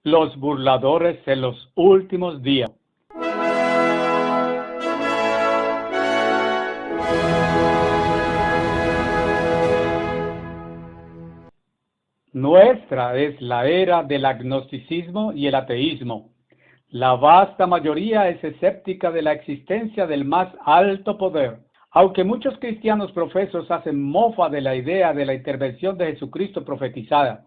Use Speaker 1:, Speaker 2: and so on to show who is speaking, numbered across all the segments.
Speaker 1: Los burladores en los últimos días. Nuestra es la era del agnosticismo y el ateísmo. La vasta mayoría es escéptica de la existencia del más alto poder. Aunque muchos cristianos profesos hacen mofa de la idea de la intervención de Jesucristo profetizada.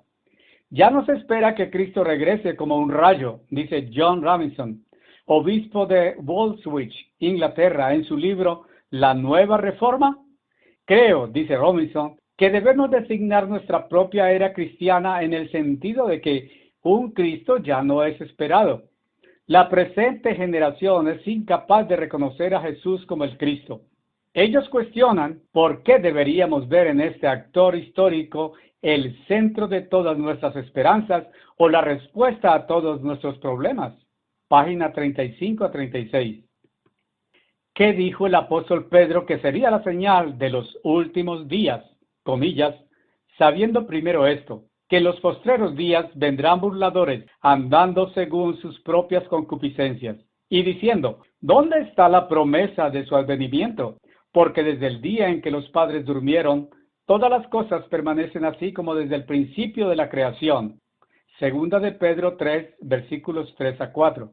Speaker 1: Ya no se espera que Cristo regrese como un rayo, dice John Robinson, obispo de Walswich, Inglaterra, en su libro La Nueva Reforma. Creo, dice Robinson, que debemos designar nuestra propia era cristiana en el sentido de que un Cristo ya no es esperado. La presente generación es incapaz de reconocer a Jesús como el Cristo. Ellos cuestionan por qué deberíamos ver en este actor histórico el centro de todas nuestras esperanzas o la respuesta a todos nuestros problemas. Página 35 a 36. ¿Qué dijo el apóstol Pedro que sería la señal de los últimos días? Comillas, sabiendo primero esto, que en los postreros días vendrán burladores, andando según sus propias concupiscencias, y diciendo, ¿dónde está la promesa de su advenimiento? Porque desde el día en que los padres durmieron, todas las cosas permanecen así como desde el principio de la creación. Segunda de Pedro 3, versículos 3 a 4.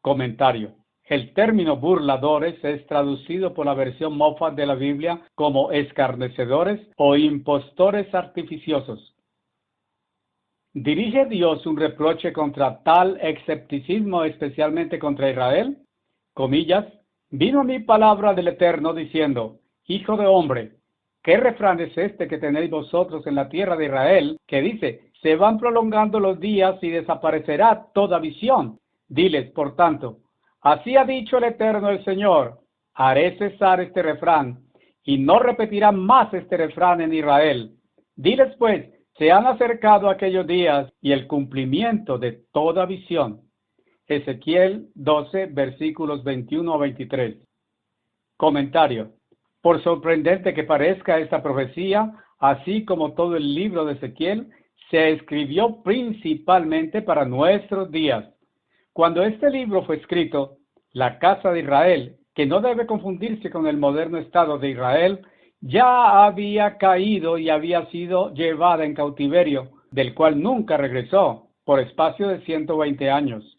Speaker 1: Comentario. El término burladores es traducido por la versión Moffat de la Biblia como escarnecedores o impostores artificiosos. ¿Dirige Dios un reproche contra tal escepticismo, especialmente contra Israel? Comillas, vino a mí palabra del Eterno diciendo, Hijo de hombre, ¿qué refrán es este que tenéis vosotros en la tierra de Israel, que dice, se van prolongando los días y desaparecerá toda visión? Diles, por tanto, así ha dicho el Eterno el Señor, haré cesar este refrán, y no repetirán más este refrán en Israel. Diles pues, se han acercado aquellos días y el cumplimiento de toda visión. Ezequiel 12, versículos 21 a 23. Comentario. Por sorprendente que parezca esta profecía, así como todo el libro de Ezequiel, se escribió principalmente para nuestros días. Cuando este libro fue escrito, la casa de Israel, que no debe confundirse con el moderno Estado de Israel, ya había caído y había sido llevada en cautiverio, del cual nunca regresó, por espacio de 120 años.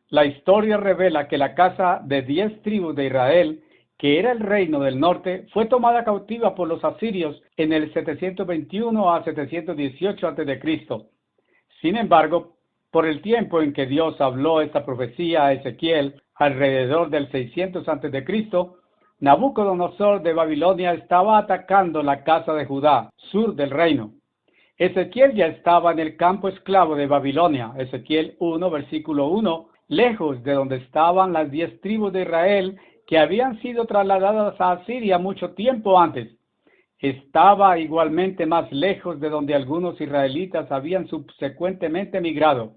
Speaker 1: La historia revela que la casa de 10 tribus de Israel, que era el reino del norte, fue tomada cautiva por los asirios en el 721 a 718 a.C. Sin embargo, por el tiempo en que Dios habló esta profecía a Ezequiel, alrededor del 600 a.C., Nabucodonosor de Babilonia estaba atacando la casa de Judá, sur del reino. Ezequiel ya estaba en el campo esclavo de Babilonia, Ezequiel 1, versículo 1, lejos de donde estaban las 10 tribus de Israel que habían sido trasladadas a Asiria mucho tiempo antes. Estaba igualmente más lejos de donde algunos israelitas habían subsecuentemente migrado.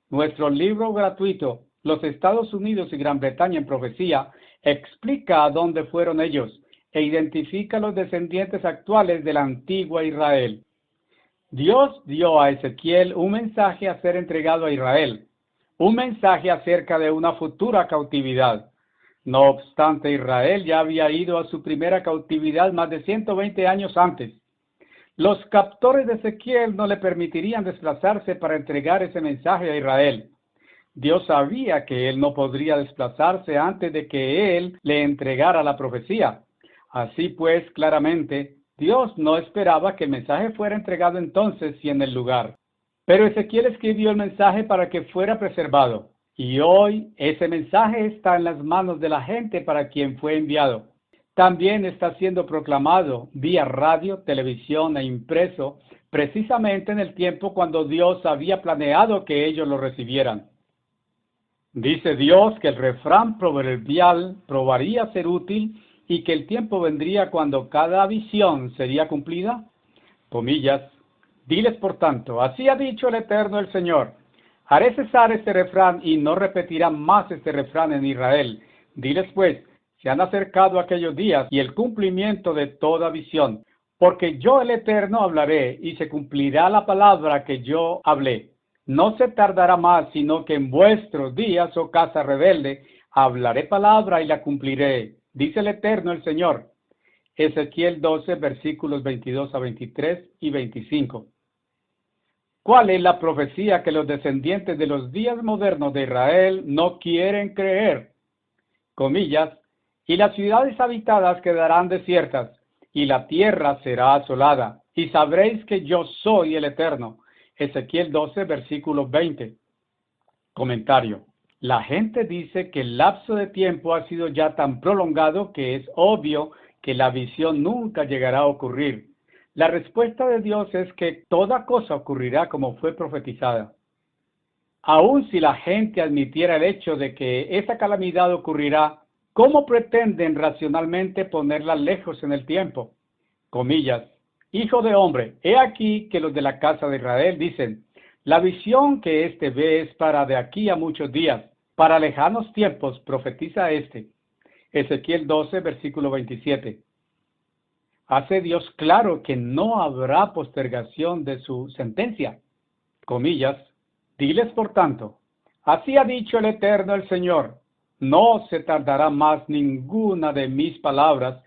Speaker 1: Nuestro libro gratuito, Los Estados Unidos y Gran Bretaña en Profecía, explica a dónde fueron ellos e identifica los descendientes actuales de la antigua Israel. Dios dio a Ezequiel un mensaje a ser entregado a Israel, un mensaje acerca de una futura cautividad. No obstante, Israel ya había ido a su primera cautividad más de 120 años antes. Los captores de Ezequiel no le permitirían desplazarse para entregar ese mensaje a Israel. Dios sabía que él no podría desplazarse antes de que él le entregara la profecía. Así pues, claramente, Dios no esperaba que el mensaje fuera entregado entonces y en el lugar. Pero Ezequiel escribió el mensaje para que fuera preservado. Y hoy ese mensaje está en las manos de la gente para quien fue enviado. También está siendo proclamado vía radio, televisión e impreso, precisamente en el tiempo cuando Dios había planeado que ellos lo recibieran. Dice Dios que el refrán proverbial probaría ser útil y que el tiempo vendría cuando cada visión sería cumplida. Comillas. Diles por tanto, así ha dicho el Eterno el Señor. Haré cesar este refrán y no repetirán más este refrán en Israel. Diles pues, se han acercado aquellos días y el cumplimiento de toda visión. Porque yo el Eterno hablaré y se cumplirá la palabra que yo hablé. no se tardará más, sino que en vuestros días, oh casa rebelde, hablaré palabra y la cumpliré, dice el Eterno el Señor. Ezequiel 12, versículos 22 a 23 y 25. ¿Cuál es la profecía que los descendientes de los días modernos de Israel no quieren creer? Comillas, y las ciudades habitadas quedarán desiertas, y la tierra será asolada, y sabréis que yo soy el Eterno. Ezequiel 12, versículo 20. Comentario. La gente dice que el lapso de tiempo ha sido ya tan prolongado que es obvio que la visión nunca llegará a ocurrir. La respuesta de Dios es que toda cosa ocurrirá como fue profetizada. Aun si la gente admitiera el hecho de que esa calamidad ocurrirá, ¿cómo pretenden racionalmente ponerla lejos en el tiempo? Comillas, hijo de hombre, he aquí que los de la casa de Israel dicen, la visión que éste ve es para de aquí a muchos días, para lejanos tiempos, profetiza éste. Ezequiel 12, versículo 27. Hace Dios claro que no habrá postergación de su sentencia. Comillas, diles por tanto, así ha dicho el Eterno el Señor, no se tardará más ninguna de mis palabras,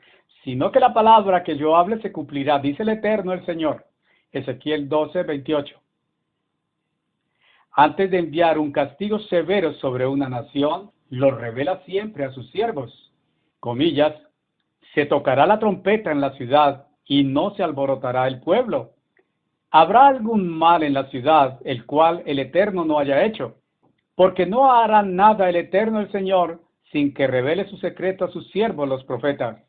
Speaker 1: sino que la palabra que yo hable se cumplirá, dice el Eterno el Señor. Ezequiel 12, 28. Antes de enviar un castigo severo sobre una nación, lo revela siempre a sus siervos. Comillas, se tocará la trompeta en la ciudad y no se alborotará el pueblo. Habrá algún mal en la ciudad, el cual el Eterno no haya hecho, porque no hará nada el Eterno el Señor sin que revele su secreto a sus siervos los profetas.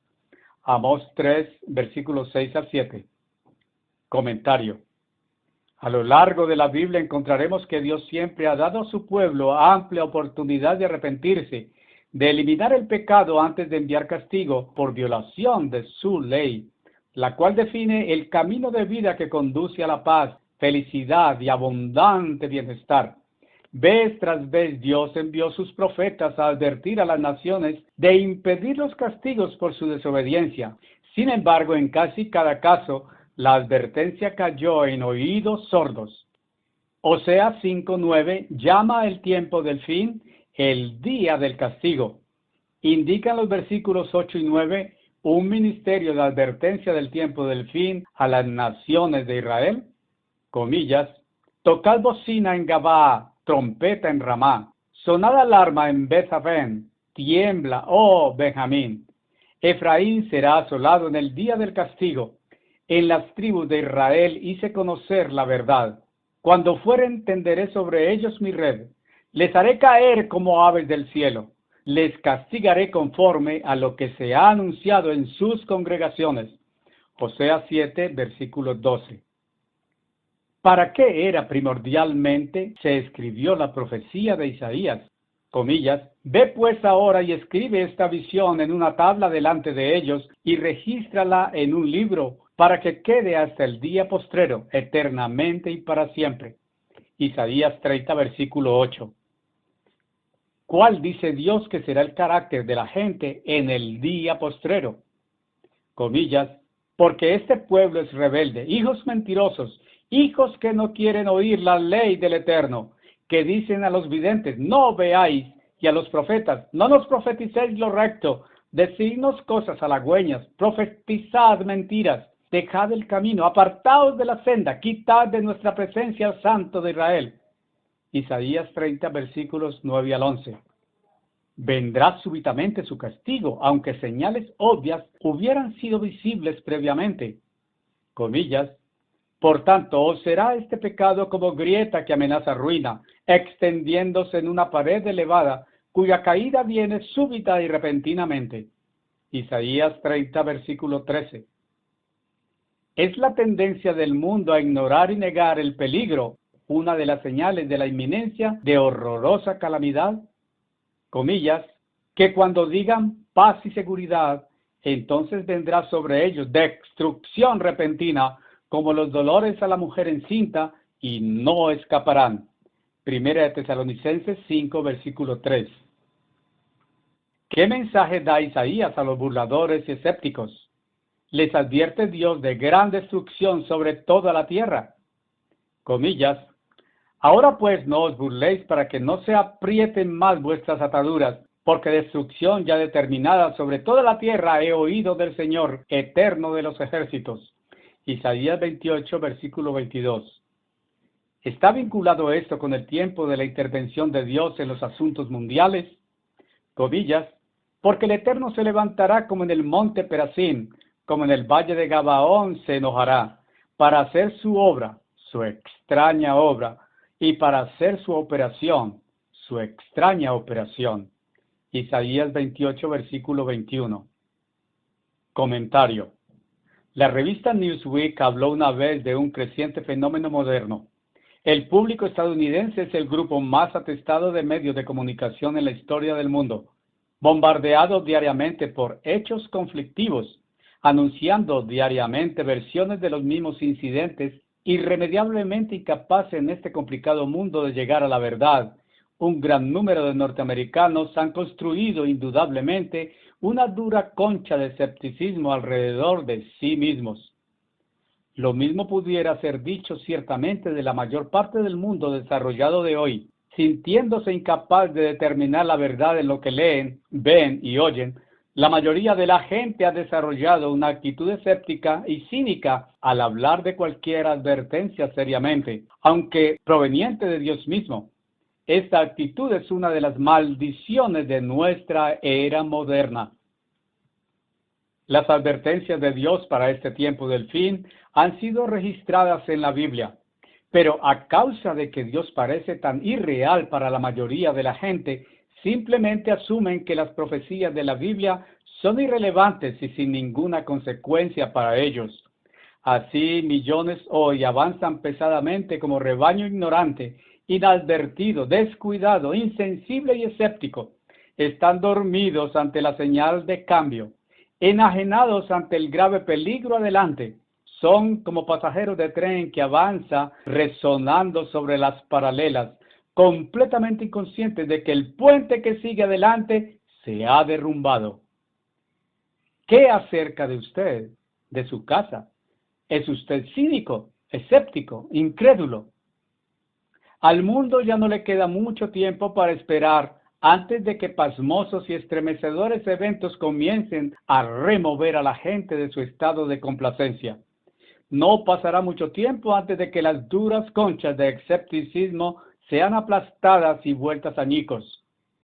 Speaker 1: Amós 3, versículos 6 al 7. Comentario. A lo largo de la Biblia encontraremos que Dios siempre ha dado a su pueblo amplia oportunidad de arrepentirse, de eliminar el pecado antes de enviar castigo por violación de su ley, la cual define el camino de vida que conduce a la paz, felicidad y abundante bienestar. Vez tras vez Dios envió sus profetas a advertir a las naciones de impedir los castigos por su desobediencia. Sin embargo, en casi cada caso, la advertencia cayó en oídos sordos. Oseas 5:9 llama el tiempo del fin el día del castigo. Indican los versículos 8 y 9 un ministerio de advertencia del tiempo del fin a las naciones de Israel. Comillas, tocad bocina en Gabaa, trompeta en Ramá, sonad alarma en Beth-aven, tiembla, oh Benjamín. Efraín será asolado en el día del castigo. En las tribus de Israel hice conocer la verdad. Cuando fueren tenderé sobre ellos mi red. Les haré caer como aves del cielo. Les castigaré conforme a lo que se ha anunciado en sus congregaciones. Oseas 7, versículo 12. ¿Para qué era primordialmente se escribió la profecía de Isaías? Comillas, ve pues ahora y escribe esta visión en una tabla delante de ellos y regístrala en un libro para que quede hasta el día postrero, eternamente y para siempre. Isaías 30, versículo 8. ¿Cuál dice Dios que será el carácter de la gente en el día postrero? Comillas, porque este pueblo es rebelde, hijos mentirosos, hijos que no quieren oír la ley del Eterno, que dicen a los videntes, no veáis, y a los profetas, no nos profeticéis lo recto, decidnos cosas halagüeñas, profetizad mentiras, dejad el camino, apartaos de la senda, quitad de nuestra presencia al Santo de Israel. Isaías 30, versículos 9 al 11. Vendrá súbitamente su castigo, aunque señales obvias hubieran sido visibles previamente. Comillas, por tanto, os será este pecado como grieta que amenaza ruina, extendiéndose en una pared elevada, cuya caída viene súbita y repentinamente. Isaías 30, versículo 13. ¿Es la tendencia del mundo a ignorar y negar el peligro una de las señales de la inminencia de horrorosa calamidad? Comillas, que cuando digan paz y seguridad, entonces vendrá sobre ellos destrucción repentina, como los dolores a la mujer encinta, y no escaparán. Primera de Tesalonicenses 5, versículo 3. ¿Qué mensaje da Isaías a los burladores y escépticos? Les advierte Dios de gran destrucción sobre toda la tierra. Comillas, Ahora pues no os burléis para que no se aprieten más vuestras ataduras, porque destrucción ya determinada sobre toda la tierra he oído del Señor, eterno de los ejércitos. Isaías 28, versículo 22. ¿Está vinculado esto con el tiempo de la intervención de Dios en los asuntos mundiales? Comillas, porque el Eterno se levantará como en el monte Perasim, como en el valle de Gabaón se enojará, para hacer su obra, su extraña obra, y para hacer su operación, su extraña operación. Isaías 28, versículo 21. Comentario. La revista Newsweek habló una vez de un creciente fenómeno moderno. El público estadounidense es el grupo más atestado de medios de comunicación en la historia del mundo, bombardeado diariamente por hechos conflictivos, anunciando diariamente versiones de los mismos incidentes, irremediablemente incapaces en este complicado mundo de llegar a la verdad. Un gran número de norteamericanos han construido indudablemente una dura concha de escepticismo alrededor de sí mismos. Lo mismo pudiera ser dicho ciertamente de la mayor parte del mundo desarrollado de hoy. Sintiéndose incapaz de determinar la verdad en lo que leen, ven y oyen, la mayoría de la gente ha desarrollado una actitud escéptica y cínica al hablar de cualquier advertencia seriamente, aunque proveniente de Dios mismo. Esta actitud es una de las maldiciones de nuestra era moderna. Las advertencias de Dios para este tiempo del fin han sido registradas en la Biblia, pero a causa de que Dios parece tan irreal para la mayoría de la gente, simplemente asumen que las profecías de la Biblia son irrelevantes y sin ninguna consecuencia para ellos. Así, millones hoy avanzan pesadamente como rebaño ignorante, inadvertido, descuidado, insensible y escéptico. Están dormidos ante la señal de cambio, enajenados ante el grave peligro adelante. Son como pasajeros de tren que avanza resonando sobre las paralelas, completamente inconscientes de que el puente que sigue adelante se ha derrumbado. ¿Qué acerca de usted, de su casa? ¿Es usted cínico, escéptico, incrédulo? Al mundo ya no le queda mucho tiempo para esperar antes de que pasmosos y estremecedores eventos comiencen a remover a la gente de su estado de complacencia. No pasará mucho tiempo antes de que las duras conchas de escepticismo sean aplastadas y vueltas añicos.